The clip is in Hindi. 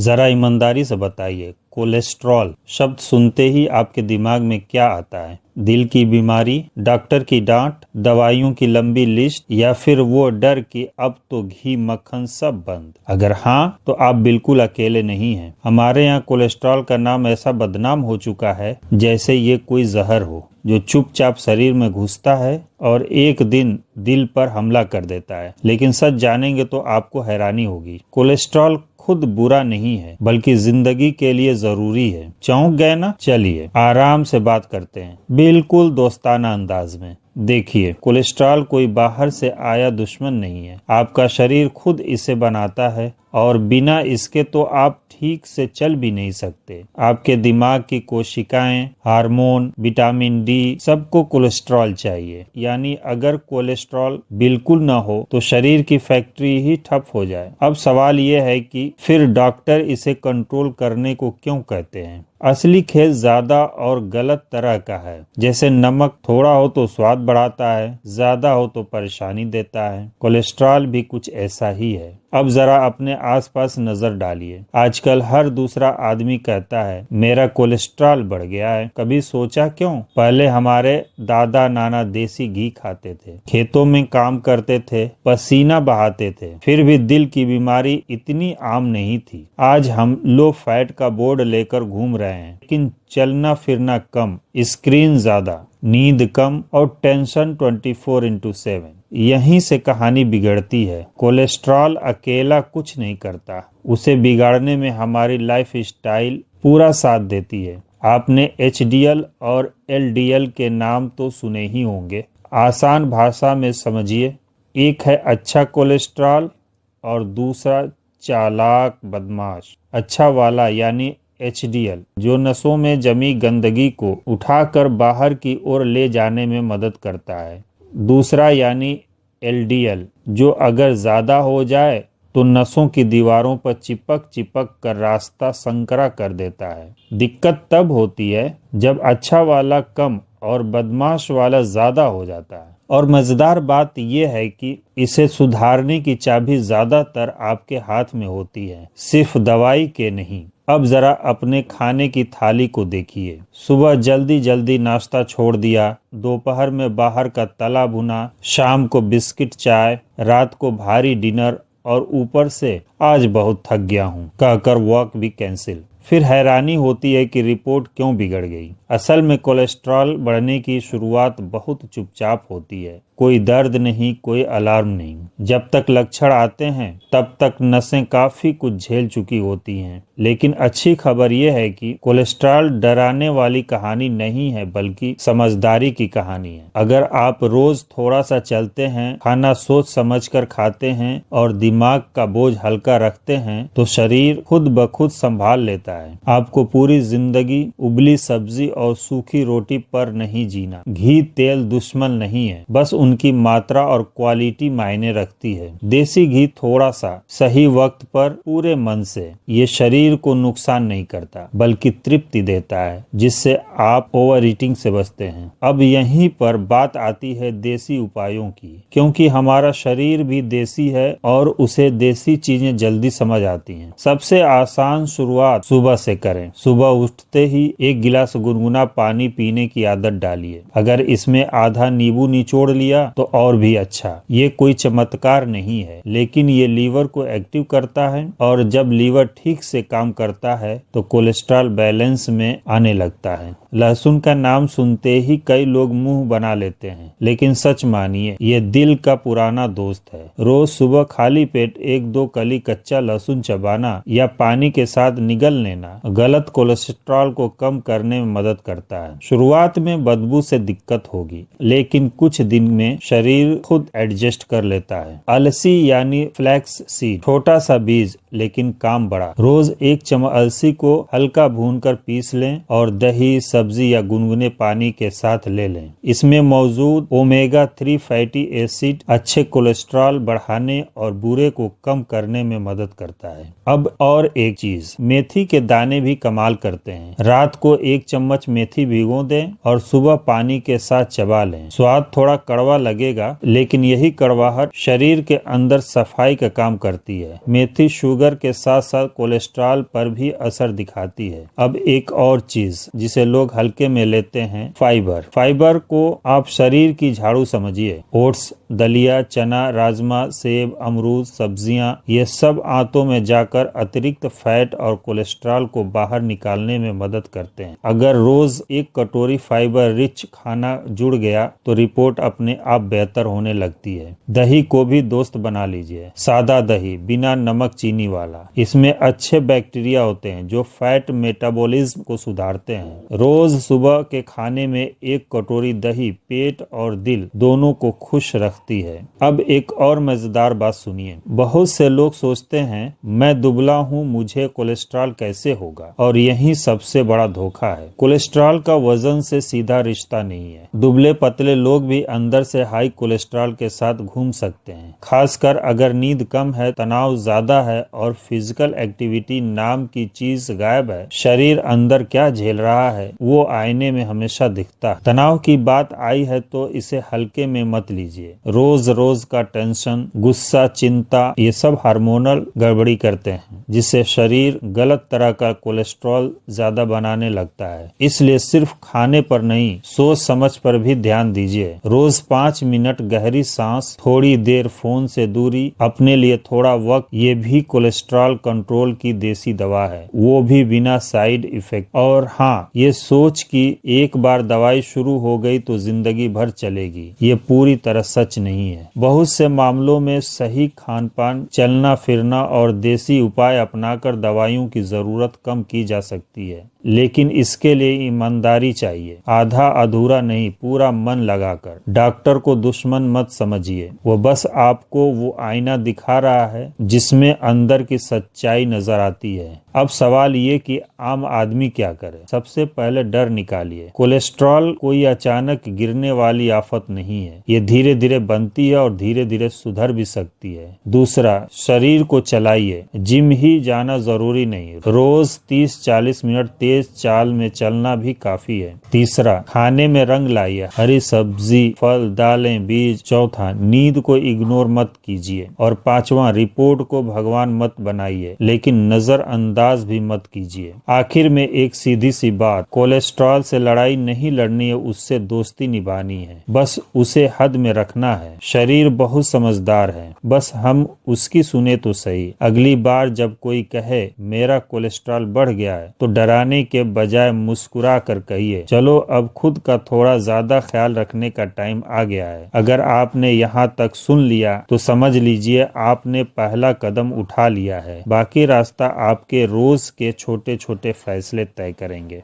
जरा ईमानदारी से बताइए, कोलेस्ट्रॉल शब्द सुनते ही आपके दिमाग में क्या आता है? दिल की बीमारी, डॉक्टर की डांट, दवाइयों की लंबी लिस्ट, या फिर वो डर कि अब तो घी मक्खन सब बंद? अगर हाँ, तो आप बिल्कुल अकेले नहीं हैं। हमारे यहाँ कोलेस्ट्रॉल का नाम ऐसा बदनाम हो चुका है जैसे ये कोई जहर हो जो चुपचाप शरीर में घुसता है और एक दिन दिल पर हमला कर देता है। लेकिन सच जानेंगे तो आपको हैरानी होगी। कोलेस्ट्रॉल खुद बुरा नहीं है, बल्कि जिंदगी के लिए जरूरी है। चौंक गए ना? चलिए आराम से बात करते हैं, बिल्कुल दोस्ताना अंदाज में। देखिए, कोलेस्ट्रॉल कोई बाहर से आया दुश्मन नहीं है। आपका शरीर खुद इसे बनाता है और बिना इसके तो आप ठीक से चल भी नहीं सकते। आपके दिमाग की कोशिकाएं, हार्मोन, विटामिन डी, सबको कोलेस्ट्रॉल चाहिए। यानी अगर कोलेस्ट्रॉल बिल्कुल ना हो तो शरीर की फैक्ट्री ही ठप हो जाए। अब सवाल ये है कि फिर डॉक्टर इसे कंट्रोल करने को क्यों कहते हैं? असली खेल ज्यादा और गलत तरह का है। जैसे नमक थोड़ा हो तो स्वाद बढ़ाता है, ज्यादा हो तो परेशानी देता है। कोलेस्ट्रॉल भी कुछ ऐसा ही है। अब जरा अपने आसपास नजर डालिए। आजकल हर दूसरा आदमी कहता है मेरा कोलेस्ट्रॉल बढ़ गया है। कभी सोचा क्यों? पहले हमारे दादा नाना देसी घी खाते थे, खेतों में काम करते थे, पसीना बहाते थे, फिर भी दिल की बीमारी इतनी आम नहीं थी। आज हम लो फैट का बोर्ड लेकर घूम रहे हैं, लेकिन चलना फिरना कम, स्क्रीन ज्यादा, नींद कम और टेंशन 24/7। यहीं से कहानी बिगड़ती है। कोलेस्ट्रॉल अकेला कुछ नहीं करता, उसे बिगाड़ने में हमारी लाइफ स्टाइल पूरा साथ देती है। आपने HDL और LDL के नाम तो सुने ही होंगे। आसान भाषा में समझिए, एक है अच्छा कोलेस्ट्रॉल और दूसरा चालाक बदमाश। अच्छा वाला यानी HDL जो नसों में जमी गंदगी को उठाकर बाहर की ओर ले जाने में मदद करता है। दूसरा यानी LDL जो अगर ज्यादा हो जाए तो नसों की दीवारों पर चिपक चिपक कर रास्ता संकरा कर देता है। दिक्कत तब होती है जब अच्छा वाला कम और बदमाश वाला ज्यादा हो जाता है। और मजेदार बात यह है कि इसे सुधारने की चाबी ज्यादातर आपके हाथ में होती है, सिर्फ दवाई के नहीं। अब जरा अपने खाने की थाली को देखिए। सुबह जल्दी जल्दी नाश्ता छोड़ दिया, दोपहर में बाहर का तला भुना, शाम को बिस्किट चाय, रात को भारी डिनर और ऊपर से आज बहुत थक गया हूँ कहकर वॉक भी कैंसिल। फिर हैरानी होती है कि रिपोर्ट क्यों बिगड़ गई। असल में कोलेस्ट्रॉल बढ़ने की शुरुआत बहुत चुपचाप होती है। कोई दर्द नहीं, कोई अलार्म नहीं। जब तक लक्षण आते हैं तब तक नसें काफी कुछ झेल चुकी होती हैं। लेकिन अच्छी खबर यह है कि कोलेस्ट्रॉल डराने वाली कहानी नहीं है, बल्कि समझदारी की कहानी है। अगर आप रोज थोड़ा सा चलते हैं, खाना सोच समझकर खाते हैं और दिमाग का बोझ हल्का रखते हैं तो शरीर खुद ब खुद संभाल लेता है। आपको पूरी जिंदगी उबली सब्जी और सूखी रोटी पर नहीं जीना। घी तेल दुश्मन नहीं है, बस उनकी मात्रा और क्वालिटी मायने रखती है। देसी घी थोड़ा सा, सही वक्त पर, पूरे मन से, ये शरीर को नुकसान नहीं करता बल्कि तृप्ति देता है, जिससे आप ओवर ईटिंग से बचते हैं। अब यहीं पर बात आती है देसी उपायों की, क्योंकि हमारा शरीर भी देसी है और उसे देसी चीजें जल्दी समझ आती हैं। सबसे आसान शुरुआत सुबह से करें। सुबह उठते ही एक गिलास गुनगुना पानी पीने की आदत डालिए। अगर इसमें आधा नींबू निचोड़ लिया तो और भी अच्छा। ये कोई चमत्कार नहीं है, लेकिन ये लीवर को एक्टिव करता है और जब लीवर ठीक से काम करता है तो कोलेस्ट्रॉल बैलेंस में आने लगता है। लहसुन का नाम सुनते ही कई लोग मुंह बना लेते हैं, लेकिन सच मानिए ये दिल का पुराना दोस्त है। रोज सुबह खाली पेट 1-2 कली कच्चा लहसुन चबाना या पानी के साथ निगल लेना गलत कोलेस्ट्रॉल को कम करने में मदद करता है। शुरुआत में बदबू से दिक्कत होगी, लेकिन कुछ दिन में शरीर खुद एडजस्ट कर लेता है। अलसी यानी फ्लैक्स सीड, छोटा सा बीज लेकिन काम बड़ा। रोज 1 चम्मच अलसी को हल्का भूनकर पीस लें और दही, सब्जी या गुनगुने पानी के साथ ले लें। इसमें मौजूद ओमेगा 3 फैटी एसिड अच्छे कोलेस्ट्रॉल बढ़ाने और बुरे को कम करने में मदद करता है। अब और एक चीज, मेथी के दाने भी कमाल करते हैं। रात को 1 चम्मच मेथी भिगो दें और सुबह पानी के साथ चबा लें। स्वाद थोड़ा कड़वा लगेगा, लेकिन यही कड़वाहट शरीर के अंदर सफाई का काम करती है। मेथी शुगर शुगर के साथ साथ कोलेस्ट्रॉल पर भी असर दिखाती है। अब एक और चीज जिसे लोग हल्के में लेते हैं, फाइबर। फाइबर को आप शरीर की झाड़ू समझिए। ओट्स, दलिया, चना, राजमा, सेब, अमरूद, सब्जियां, ये सब आंतों में जाकर अतिरिक्त फैट और कोलेस्ट्रॉल को बाहर निकालने में मदद करते हैं। अगर रोज एक कटोरी फाइबर रिच खाना जुड़ गया तो रिपोर्ट अपने आप बेहतर होने लगती है। दही को भी दोस्त बना लीजिए। सादा दही, बिना नमक चीनी वाला। इसमें अच्छे बैक्टीरिया होते हैं जो फैट मेटाबॉलिज्म को सुधारते हैं। रोज सुबह के खाने में एक कटोरी दही पेट और दिल दोनों को खुश रखती है। अब एक और मजेदार बात सुनिए। बहुत से लोग सोचते हैं मैं दुबला हूँ, मुझे कोलेस्ट्रॉल कैसे होगा, और यही सबसे बड़ा धोखा है। कोलेस्ट्रॉल का वजन से सीधा रिश्ता नहीं है। दुबले पतले लोग भी अंदर से हाई कोलेस्ट्रॉल के साथ घूम सकते हैं, खासकर अगर नींद कम है, तनाव ज्यादा है और फिजिकल एक्टिविटी नाम की चीज गायब है। शरीर अंदर क्या झेल रहा है वो आईने में हमेशा दिखता है। तनाव की बात आई है तो इसे हल्के में मत लीजिए। रोज रोज का टेंशन, गुस्सा, चिंता, ये सब हार्मोनल गड़बड़ी करते हैं जिससे शरीर गलत तरह का कोलेस्ट्रॉल ज्यादा बनाने लगता है। इसलिए सिर्फ खाने पर नहीं, सोच समझ पर भी ध्यान दीजिए। रोज 5 मिनट गहरी सांस, थोड़ी देर फोन से दूरी, अपने लिए थोड़ा वक्त, ये भी कोलेस्ट्रॉल कंट्रोल की देसी दवा है, वो भी बिना साइड इफेक्ट। और हाँ, ये सोच कि एक बार दवाई शुरू हो गई तो जिंदगी भर चलेगी, ये पूरी तरह सच नहीं है। बहुत से मामलों में सही खान पान, चलना फिरना और देसी उपाय अपनाकर दवाइयों की जरूरत कम की जा सकती है, लेकिन इसके लिए ईमानदारी चाहिए। आधा अधूरा नहीं, पूरा मन लगाकर। डॉक्टर को दुश्मन मत समझिए, वो बस आपको वो आईना दिखा रहा है जिसमें अंदर की सच्चाई नजर आती है। अब सवाल ये कि आम आदमी क्या करे। सबसे पहले डर निकालिए। कोलेस्ट्रॉल कोई अचानक गिरने वाली आफत नहीं है, ये धीरे धीरे बनती है और धीरे धीरे सुधर भी सकती है। दूसरा, शरीर को चलाइए। जिम ही जाना जरूरी नहीं, रोज 30-40 मिनट तेज चाल में चलना भी काफी है। तीसरा, खाने में रंग लाइए। हरी सब्जी, फल, दालें, बीज। चौथा, नींद को इग्नोर मत कीजिए। और पांचवा, रिपोर्ट को भगवान मत बनाइए, लेकिन नजरअंदाज भी मत कीजिए। आखिर में एक सीधी सी बात, कोलेस्ट्रॉल से लड़ाई नहीं लड़नी है, उससे दोस्ती निभानी है। बस उसे हद में रखना है। शरीर बहुत समझदार है, बस हम उसकी सुने तो सही। अगली बार जब कोई कहे मेरा कोलेस्ट्रॉल बढ़ गया है तो डराने के बजाय मुस्कुरा कर कहिए, चलो अब खुद का थोड़ा ज्यादा ख्याल रखने का टाइम आ गया है। अगर आपने यहाँ तक सुन लिया तो समझ लीजिए आपने पहला कदम उठा लिया है। बाकी रास्ता आपके रोज के छोटे छोटे फैसले तय करेंगे।